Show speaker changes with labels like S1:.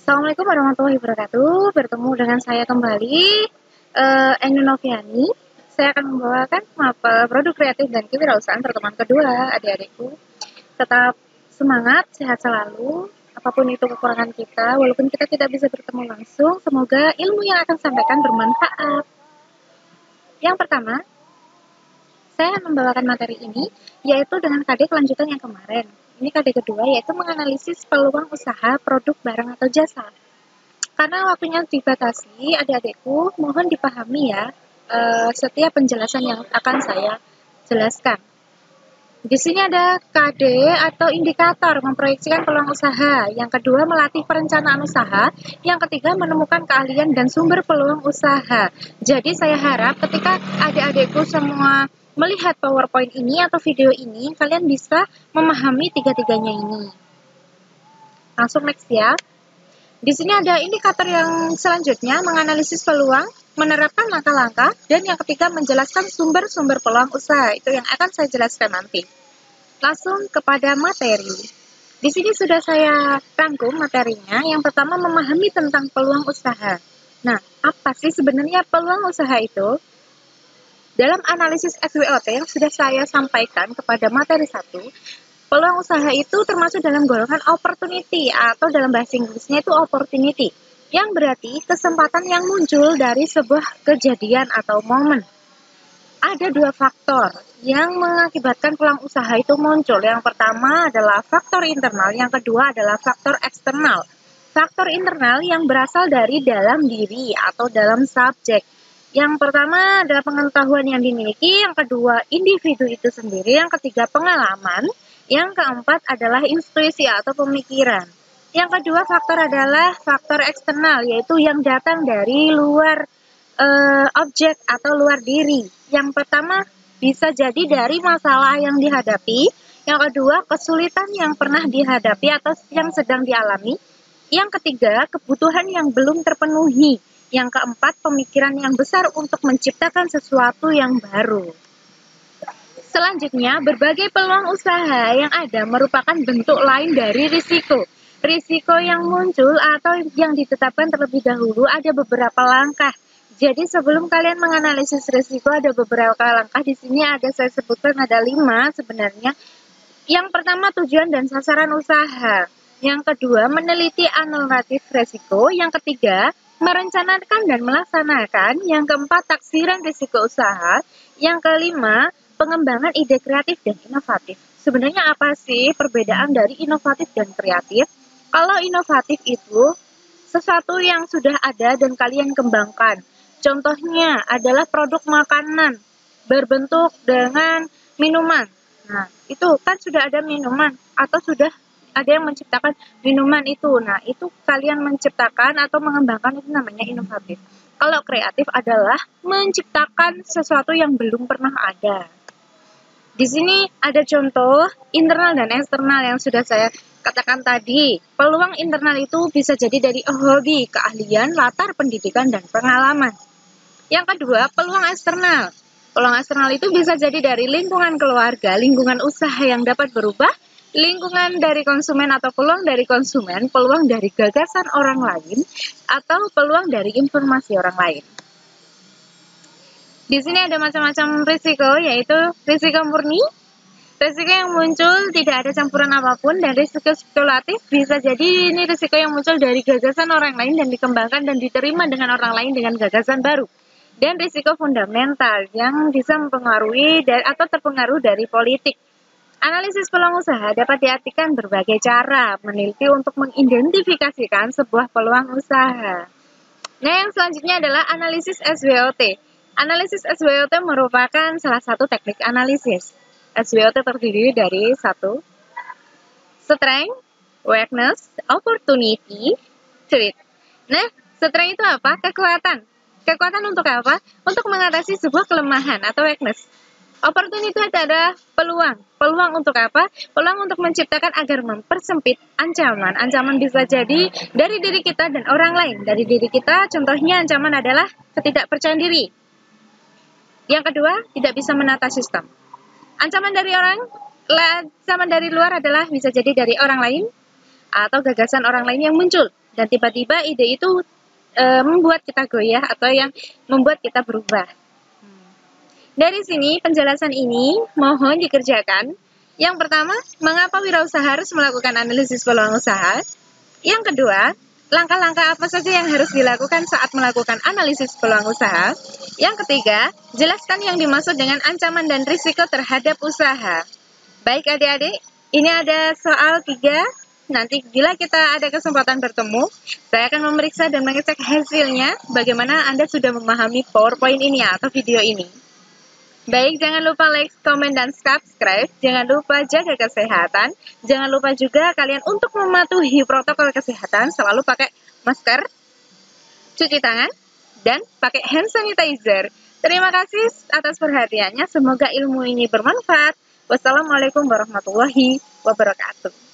S1: Assalamualaikum warahmatullahi wabarakatuh. Bertemu dengan saya kembali, Eni Noviani. Saya akan membawakan mapel produk kreatif dan kewirausahaan pertemuan kedua, adik-adikku. Tetap semangat, sehat selalu. Apapun itu kekurangan kita, walaupun kita tidak bisa bertemu langsung, semoga ilmu yang akan sampaikan bermanfaat. Yang pertama, saya membawakan materi ini, yaitu dengan KD kelanjutan yang kemarin. Ini KD kedua, yaitu menganalisis peluang usaha, produk, barang, atau jasa. Karena waktunya dibatasi, adik-adikku mohon dipahami ya setiap penjelasan yang akan saya jelaskan. Di sini ada KD atau indikator memproyeksikan peluang usaha. Yang kedua melatih perencanaan usaha. Yang ketiga menemukan keahlian dan sumber peluang usaha. Jadi saya harap ketika adik-adikku semua melihat PowerPoint ini atau video ini, kalian bisa memahami tiga-tiganya ini. Langsung next ya. Di sini ada indikator yang selanjutnya, menganalisis peluang, menerapkan langkah-langkah, dan yang ketiga menjelaskan sumber-sumber peluang usaha. Itu yang akan saya jelaskan nanti. Langsung kepada materi. Di sini sudah saya rangkum materinya. Yang pertama memahami tentang peluang usaha. Nah, apa sih sebenarnya peluang usaha itu? Dalam analisis SWOT yang sudah saya sampaikan kepada materi 1, peluang usaha itu termasuk dalam golongan opportunity atau dalam bahasa Inggrisnya itu opportunity, yang berarti kesempatan yang muncul dari sebuah kejadian atau momen. Ada dua faktor yang mengakibatkan peluang usaha itu muncul. Yang pertama adalah faktor internal, yang kedua adalah faktor eksternal. Faktor internal yang berasal dari dalam diri atau dalam subjek. Yang pertama adalah pengetahuan yang dimiliki, yang kedua individu itu sendiri, yang ketiga pengalaman, yang keempat adalah intuisi atau pemikiran. Yang kedua faktor adalah faktor eksternal, yaitu yang datang dari luar objek atau luar diri. Yang pertama bisa jadi dari masalah yang dihadapi, yang kedua kesulitan yang pernah dihadapi atau yang sedang dialami, yang ketiga kebutuhan yang belum terpenuhi, yang keempat pemikiran yang besar untuk menciptakan sesuatu yang baru. Selanjutnya, berbagai peluang usaha yang ada merupakan bentuk lain dari risiko. Risiko yang muncul atau yang ditetapkan terlebih dahulu ada beberapa langkah. Jadi sebelum kalian menganalisis risiko ada beberapa langkah. Di sini ada saya sebutkan ada 5 sebenarnya. Yang pertama tujuan dan sasaran usaha. Yang kedua meneliti analisis risiko. Yang ketiga merencanakan dan melaksanakan. Yang keempat taksiran risiko usaha. Yang kelima pengembangan ide kreatif dan inovatif. Sebenarnya apa sih perbedaan dari inovatif dan kreatif? Kalau inovatif itu sesuatu yang sudah ada dan kalian kembangkan. Contohnya adalah produk makanan berbentuk dengan minuman. Nah, itu kan sudah ada minuman atau sudah ada yang menciptakan minuman itu. Nah, itu kalian menciptakan atau mengembangkan itu namanya inovatif. Kalau kreatif adalah menciptakan sesuatu yang belum pernah ada. Di sini ada contoh internal dan eksternal yang sudah saya katakan tadi. Peluang internal itu bisa jadi dari hobi, keahlian, latar pendidikan, dan pengalaman. Yang kedua, peluang eksternal. Peluang eksternal itu bisa jadi dari lingkungan keluarga, lingkungan usaha yang dapat berubah, lingkungan dari konsumen atau peluang dari konsumen, peluang dari gagasan orang lain, atau peluang dari informasi orang lain. Di sini ada macam-macam risiko, yaitu risiko murni, risiko yang muncul tidak ada campuran apapun, dan risiko spekulatif bisa jadi ini risiko yang muncul dari gagasan orang lain dan dikembangkan dan diterima dengan orang lain dengan gagasan baru. Dan risiko fundamental yang bisa mempengaruhi atau terpengaruh dari politik. Analisis peluang usaha dapat diartikan berbagai cara meneliti untuk mengidentifikasikan sebuah peluang usaha. Nah, yang selanjutnya adalah analisis SWOT. Analisis SWOT merupakan salah satu teknik analisis. SWOT terdiri dari 1. Strength, weakness, opportunity, threat. Nah, strength itu apa? Kekuatan. Kekuatan untuk apa? Untuk mengatasi sebuah kelemahan atau weakness. Opportunity itu adalah peluang. Peluang untuk apa? Peluang untuk menciptakan agar mempersempit ancaman. Ancaman bisa jadi dari diri kita dan orang lain. Dari diri kita, contohnya ancaman adalah ketidakpercayaan diri. Yang kedua, tidak bisa menata sistem. Ancaman dari luar adalah bisa jadi dari orang lain atau gagasan orang lain yang muncul. Dan tiba-tiba ide itu membuat kita goyah atau yang membuat kita berubah. Dari sini, penjelasan ini mohon dikerjakan. Yang pertama, mengapa wirausaha harus melakukan analisis peluang usaha? Yang kedua, langkah-langkah apa saja yang harus dilakukan saat melakukan analisis peluang usaha? Yang ketiga, jelaskan yang dimaksud dengan ancaman dan risiko terhadap usaha. Baik adik-adik, ini ada soal 3. Nanti bila kita ada kesempatan bertemu, saya akan memeriksa dan mengecek hasilnya bagaimana Anda sudah memahami PowerPoint ini atau video ini. Baik, jangan lupa like, komen, dan subscribe. Jangan lupa jaga kesehatan. Jangan lupa juga kalian untuk mematuhi protokol kesehatan. Selalu pakai masker, cuci tangan, dan pakai hand sanitizer. Terima kasih atas perhatiannya. Semoga ilmu ini bermanfaat. Wassalamualaikum warahmatullahi wabarakatuh.